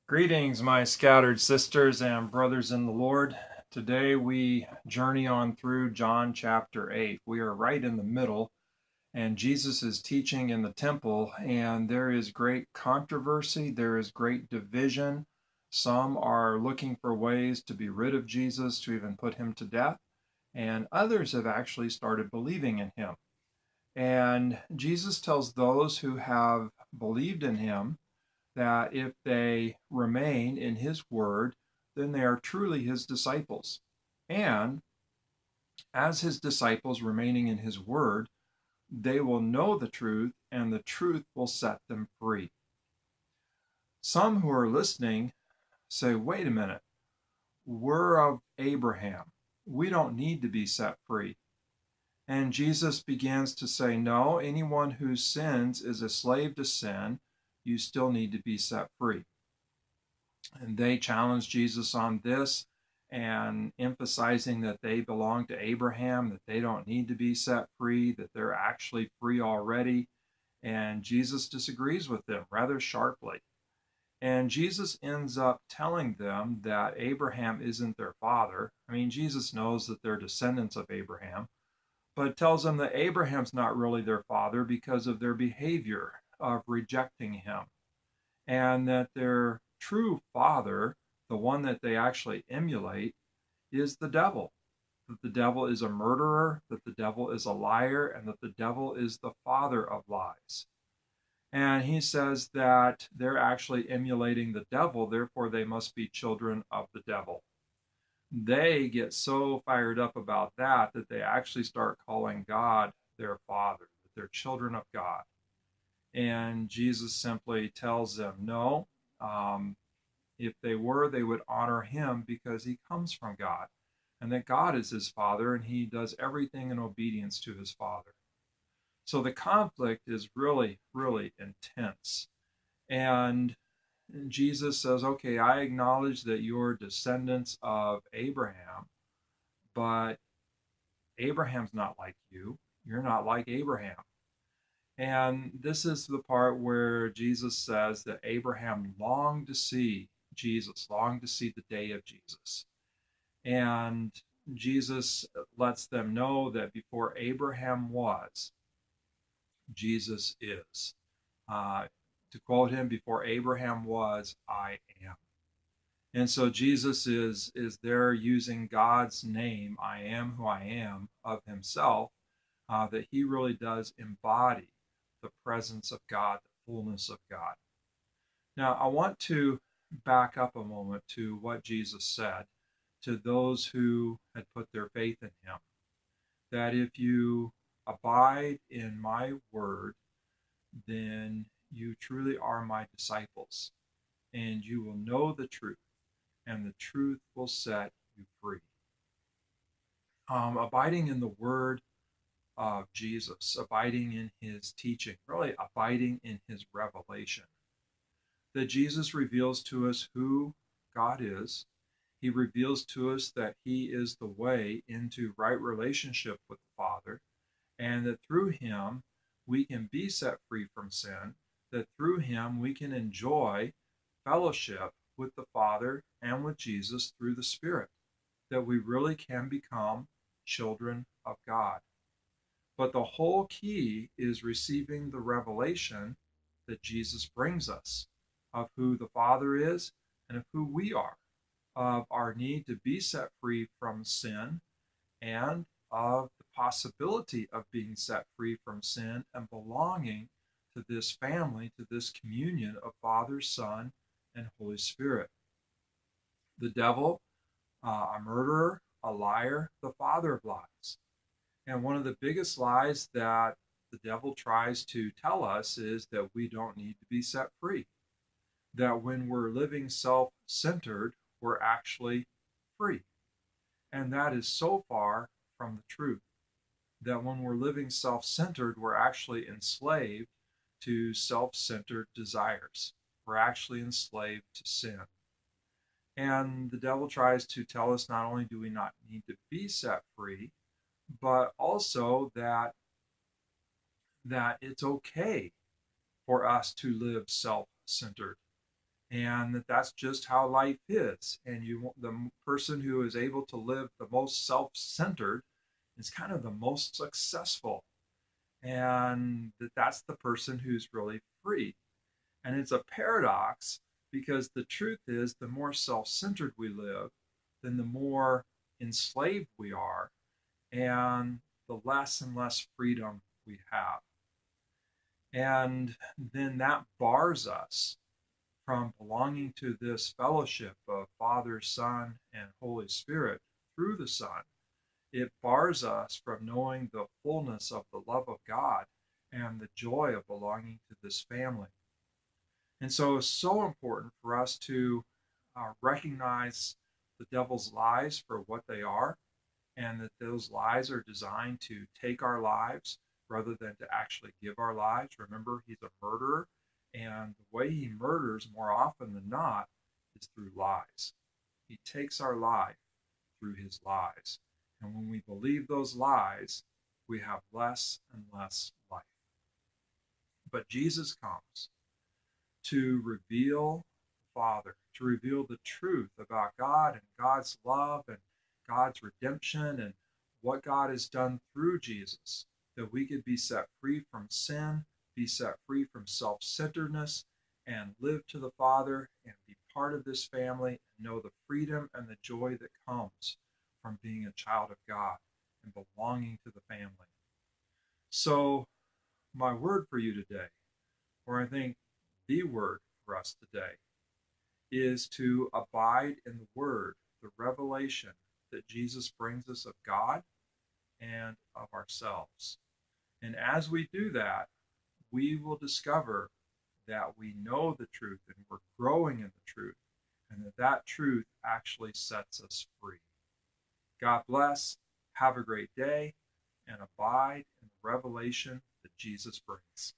Greetings, my scattered sisters and brothers in the Lord. Today we journey on through John chapter 8. We are right in the middle, and Jesus is teaching in the temple, and there is great controversy, there is great division. Some are looking for ways to be rid of Jesus, to even put him to death, and others have actually started believing in him. And Jesus tells those who have believed in him that if they remain in his word, then they are truly his disciples. And as his disciples remaining in his word, they will know the truth, and the truth will set them free. Some who are listening say, wait a minute, we're of Abraham. We don't need to be set free. And Jesus begins to say, no, anyone who sins is a slave to sin. You still need to be set free. And they challenged Jesus on this and emphasizing that they belong to Abraham, that they don't need to be set free, that they're actually free already. And Jesus disagrees with them rather sharply. And Jesus ends up telling them that Abraham isn't their father. I mean, Jesus knows that they're descendants of Abraham, but tells them that Abraham's not really their father because of their behavior of rejecting him, and that their true father, the one that they actually emulate, is the devil. That the devil is a murderer, that the devil is a liar, and that the devil is the father of lies. And he says that they're actually emulating the devil, therefore they must be children of the devil. They get so fired up about that that they actually start calling God their father, that they're children of God. And Jesus simply tells them, no, if they were, they would honor him because he comes from God, and that God is his father, and he does everything in obedience to his father. So the conflict is really, really intense. And Jesus says, okay, I acknowledge that you're descendants of Abraham, but Abraham's not like you. You're not like Abraham. And this is the part where Jesus says that Abraham longed to see Jesus, longed to see the day of Jesus. And Jesus lets them know that before Abraham was, Jesus is. To quote him, before Abraham was, I am. And so Jesus is there using God's name, I am who I am, of himself, that he really does embody the presence of God, the fullness of God. Now, I want to back up a moment to what Jesus said to those who had put their faith in him, that if you abide in my word, then you truly are my disciples, and you will know the truth, and the truth will set you free. Abiding in the word of Jesus, abiding in his teaching, really abiding in his revelation. That Jesus reveals to us who God is. He reveals to us that he is the way into right relationship with the Father, and that through him we can be set free from sin, that through him we can enjoy fellowship with the Father and with Jesus through the Spirit, that we really can become children of God. But the whole key is receiving the revelation that Jesus brings us of who the Father is and of who we are, of our need to be set free from sin, and of the possibility of being set free from sin and belonging to this family, to this communion of Father, Son, and Holy Spirit. The devil, a murderer, a liar, the father of lies. And one of the biggest lies that the devil tries to tell us is that we don't need to be set free. That when we're living self-centered, we're actually free. And that is so far from the truth. That when we're living self-centered, we're actually enslaved to self-centered desires. We're actually enslaved to sin. And the devil tries to tell us not only do we not need to be set free, but also that it's okay for us to live self-centered and that's just how life is. And the person who is able to live the most self-centered is kind of the most successful, and that's the person who's really free. And it's a paradox because the truth is, the more self-centered we live, then the more enslaved we are, and the less and less freedom we have. And then that bars us from belonging to this fellowship of Father, Son, and Holy Spirit through the Son. It bars us from knowing the fullness of the love of God and the joy of belonging to this family. And so it's so important for us to recognize the devil's lies for what they are, and that those lies are designed to take our lives rather than to actually give our lives. Remember, he's a murderer, and the way he murders more often than not is through lies. He takes our life through his lies. And when we believe those lies, we have less and less life. But Jesus comes to reveal the Father, to reveal the truth about God and God's love and God's redemption and what God has done through Jesus, that we could be set free from sin, be set free from self-centeredness, and live to the Father and be part of this family and know the freedom and the joy that comes from being a child of God and belonging to the family. So my word for you today, or I think the word for us today, is to abide in the word, the revelation that Jesus brings us of God and of ourselves. And as we do that, we will discover that we know the truth and we're growing in the truth, and that truth actually sets us free. God bless, have a great day, and abide in the revelation that Jesus brings.